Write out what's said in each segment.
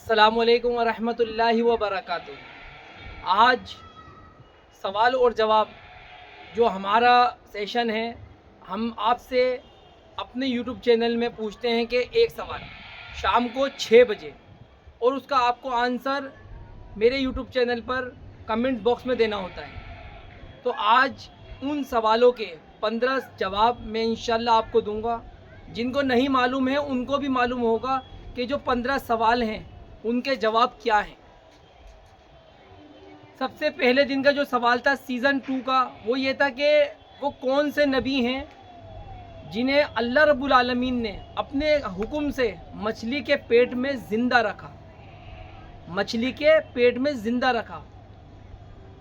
अस्सलामुअलैकुम वरहमतुल्लाहि वबरकातुहू। आज सवाल और जवाब जो हमारा सेशन है, हम आपसे अपने यूट्यूब चैनल में पूछते हैं कि एक सवाल शाम को 6 बजे, और उसका आपको आंसर मेरे यूट्यूब चैनल पर कमेंट बॉक्स में देना होता है। तो आज उन सवालों के 15 जवाब मैं इंशाल्लाह आपको दूंगा। जिनको नहीं मालूम है उनको भी मालूम होगा कि जो 15 सवाल हैं उनके जवाब क्या हैं। सबसे पहले दिन का जो सवाल था सीज़न 2 का, वो ये था कि वो कौन से नबी हैं जिन्हें अल्लाह रब्बुल आलमीन ने अपने हुक्म से मछली के पेट में ज़िंदा रखा, मछली के पेट में ज़िंदा रखा।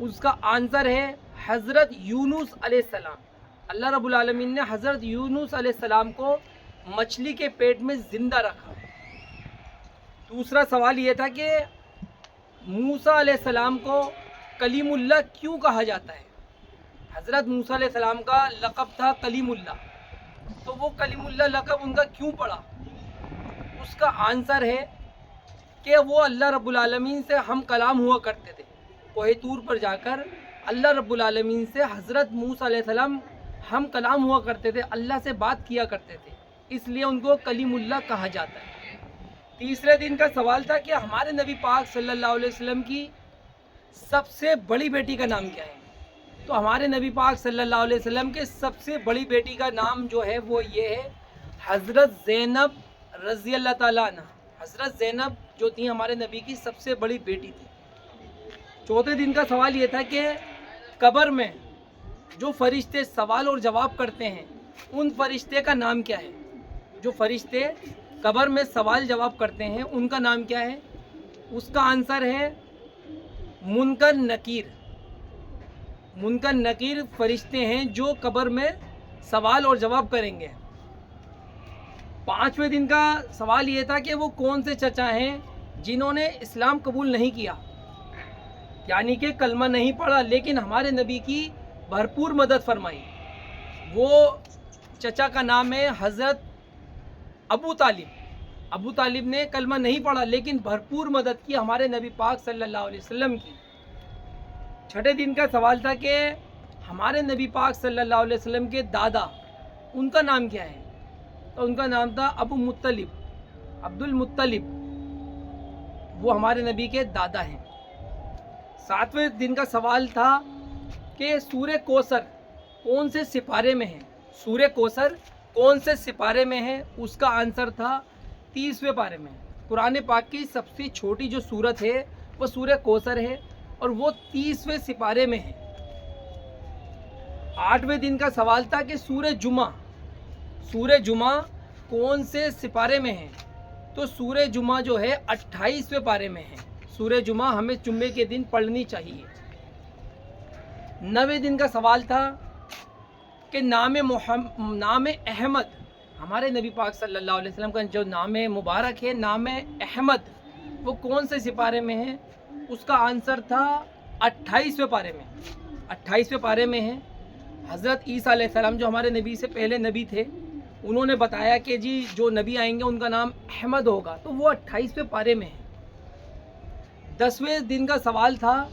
उसका आंसर है हज़रत यूनुस अलैहिस्सलाम। अल्लाह रब्बुल आलमीन ने हज़रत यूनुस अलैहिस्सलाम को मछली के पेट में ज़िंदा रखा। दूसरा सवाल ये था कि मूसा अलैहिस्सलाम को कलीमुल्लाह क्यों कहा जाता है। हज़रत मूसा अलैहिस्सलाम का लक़ब था कलीमुल्लाह, तो वो कलीमुल्लाह लक़ब उनका क्यों पड़ा। उसका आंसर है कि वो अल्लाह रब्बुल आलमीन से हम कलाम हुआ करते थे। कोहे तूर पर जाकर अल्लाह रब्बुल आलमीन से हज़रत मूसा अलैहिस्सलाम हम कलाम हुआ करते थे, अल्लाह से बात किया करते थे, इसलिए उनको कलीमुल्लाह कहा जाता है। तीसरे दिन का सवाल था कि हमारे नबी पाक सल्लल्लाहु अलैहि वसल्लम की सबसे बड़ी बेटी का नाम क्या है। तो हमारे नबी पाक सल्लल्लाहु अलैहि वसल्लम के सबसे बड़ी बेटी का नाम जो है वो ये है हज़रत ज़ैनब रज़ी अल्लाह ताला अन्हा। हज़रत ज़ैनब जो थी हमारे नबी की सबसे बड़ी बेटी थी। चौथे दिन का सवाल ये था कि कब्र में जो फरिश्ते सवाल और जवाब करते हैं उन फरिश्ते का नाम क्या है। जो फरिश्ते कब्र में सवाल जवाब करते हैं उनका नाम क्या है। उसका आंसर है मुनकर नकीर। मुनकर नकीर फरिश्ते हैं जो कब्र में सवाल और जवाब करेंगे। पांचवें दिन का सवाल ये था कि वो कौन से चचा हैं जिन्होंने इस्लाम कबूल नहीं किया, यानी कि कलमा नहीं पढ़ा लेकिन हमारे नबी की भरपूर मदद फरमाई। वो चचा का नाम है हज़रत अबू तालिब। अबू तालिब ने कलमा नहीं पढ़ा लेकिन भरपूर मदद की हमारे नबी पाक सल्लल्लाहु अलैहि वसल्लम की। छठे दिन का सवाल था कि हमारे नबी पाक सल्लल्लाहु अलैहि वसल्लम के दादा, उनका नाम क्या है। तो उनका नाम था अबू मुत्तलिब, अब्दुल मुत्तलिब, वो हमारे नबी के दादा हैं। सातवें दिन का सवाल था कि सूरह कौसर कौन से सिपारे में है। सूरह कौसर कौन से सिपारे में है। उसका आंसर था 30वें पारे में। कुरान पाक की सबसे छोटी जो सूरत है वो सूरह कौसर है और वो 30वें सिपारे में है। आठवें दिन का सवाल था कि सूरह जुमा कौन से सिपारे में है। तो सूरह जुमा जो है 28वें पारे में है। सूरह जुमा हमें जुम्मे के दिन पढ़नी चाहिए। 9वें दिन का सवाल था कि नाम अहमद, हमारे नबी पाक सल्लल्लाहु अलैहि वसल्लम का जो नाम मुबारक है नाम अहमद, वो कौन से सिपारे में है। उसका आंसर था 28वें पारे में। 28वें पारे में है। हज़रत ईसा अलैहिस्सलाम जो हमारे नबी से पहले नबी थे, उन्होंने बताया कि जी जो नबी आएंगे उनका नाम अहमद होगा, तो वो 28वें पारे में है। 10वें दिन का सवाल था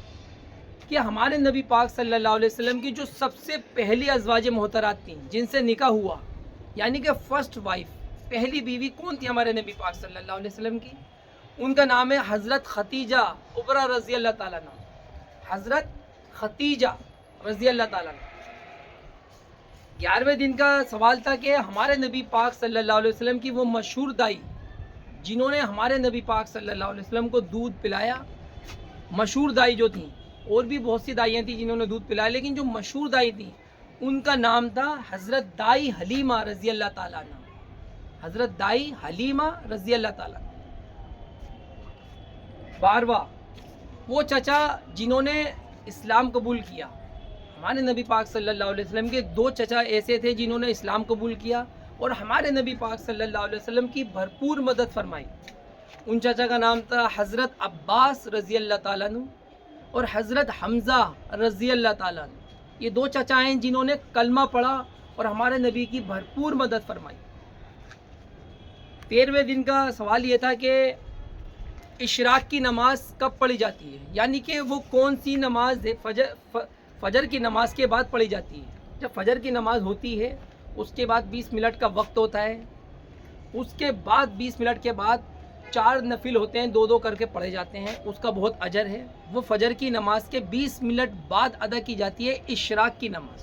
कि हमारे नबी पाक सल्लल्लाहु अलैहि वसल्लम की जो सबसे पहली अज़वाज मोहतरात थी जिनसे निकाह हुआ, यानी कि फ़र्स्ट वाइफ, पहली बीवी कौन थी हमारे नबी पाक सल्लल्लाहु अलैहि वसल्लम की। उनका नाम है हज़रत खतीजा कुबरा रज़ी अल्लाह ताला अन्हा। हज़रत खतीजा रज़ी अल्लाह ताला अन्हा। 11वें दिन का सवाल था कि हमारे नबी पाक सल्लल्लाहु अलैहि वसल्लम की वो मशहूर दाई जिन्होंने हमारे नबी पाक सल्लल्लाहु अलैहि वसल्लम को दूध पिलाया। मशहूर दाई जो थी, और भी बहुत सी दाइयाँ थी जिन्होंने दूध पिलाया, लेकिन जो मशहूर दाई थी उनका नाम था हज़रत दाई हलीमा रज़ी अल्लाह ताला अन्हा। हज़रत दाई हलीमा रज़ी अल्लाह ताला। 12वां, वो चचा जिन्होंने इस्लाम कबूल किया। हमारे नबी पाक सल्लल्लाहु अलैहि वसल्लम के 2 चचा ऐसे थे जिन्होंने इस्लाम कबूल किया और हमारे नबी पाक सल्लल्लाहु अलैहि वसल्लम की भरपूर मदद फरमाई। उन चचा का नाम था हज़रत अब्बास रज़ी अल्लाह ताला अन्हु और हज़रत हमज़ा रज़ी अल्लाह ताला अन्हु। ये 2 चचा हैं जिन्होंने कलमा पढ़ा और हमारे नबी की भरपूर मदद फरमाई। 13वें दिन का सवाल ये था कि इशराक की नमाज कब पढ़ी जाती है, यानी कि वो कौन सी नमाज है फजर की नमाज के बाद पढ़ी जाती है। जब फजर की नमाज होती है उसके बाद 20 मिनट का वक्त होता है, उसके बाद 20 मिनट के बाद 4 नफिल होते हैं, 2-2 करके पढ़े जाते हैं, उसका बहुत अजर है। वो फजर की नमाज के 20 मिनट बाद अदा की जाती है इशराक की नमाज।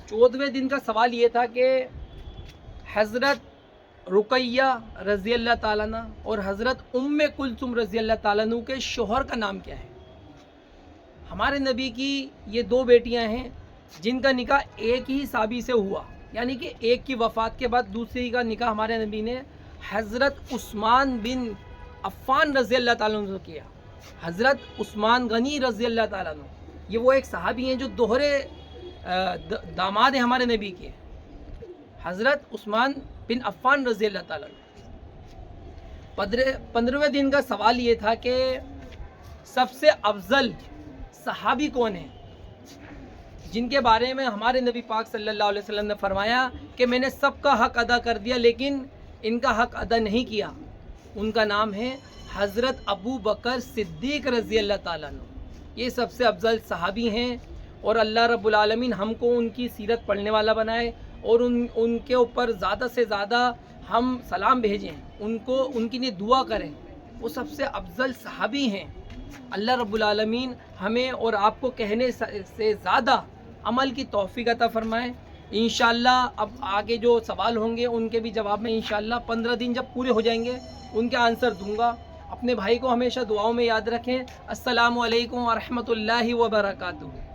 14वें दिन का सवाल ये था कि हज़रत रुकैया रज़ी अल्लाह ताला अन्हा और हज़रत उम्मे कुलसुम रज़ी अल्लाह ताला अन्हु के शोहर का नाम क्या है। हमारे नबी की ये 2 बेटियां हैं जिनका निकाह एक ही साबी से हुआ, यानी कि एक की वफ़ात के बाद दूसरी का निकाह हमारे नबी ने हज़रत उस्मान बिन अफ़्फ़ान रज़ी अल्लाह ताला अन्हु से किया। हज़रत उस्मान गनी रज़ी अल्लाह ताला अन्हु, ये वो एक सहाबी हैं जो दोहरे दामाद हैं हमारे नबी के, हज़रत उस्मान बिन अफ़्फ़ान रज़ी अल्लाह ताला अन्हु। 15वें दिन का सवाल ये था कि सबसे अफजल सहाबी कौन है, जिनके बारे में हमारे नबी पाक सल्लल्लाहु अलैहि वसल्लम ने फरमाया कि मैंने सबका हक़ अदा कर दिया लेकिन इनका हक़ अदा नहीं किया। उनका नाम है हज़रत अबू बकर सिद्दीक़ रज़ी अल्लाह ताला अन्हु। ये सबसे अफजल सहाबी हैं और अल्लाह रब्बुल आलमीन हमको उनकी सीरत पढ़ने वाला बनाए और उनके ऊपर ज़्यादा से ज़्यादा हम सलाम भेजें, उनको उनके लिए दुआ करें। वो सबसे अफजल सहाबी हैं। अल्लाह रब्बुल आलमीन हमें और आपको कहने से ज़्यादा अमल की तौफ़ीक़ अता फ़रमाए। इंशाअल्लाह अब आगे जो सवाल होंगे उनके भी जवाब में इंशाअल्लाह 15 दिन जब पूरे हो जाएंगे उनके आंसर दूंगा। अपने भाई को हमेशा दुआओं में याद रखें। अस्सलामु अलैकुम व रहमतुल्लाहि व बरकातुहू।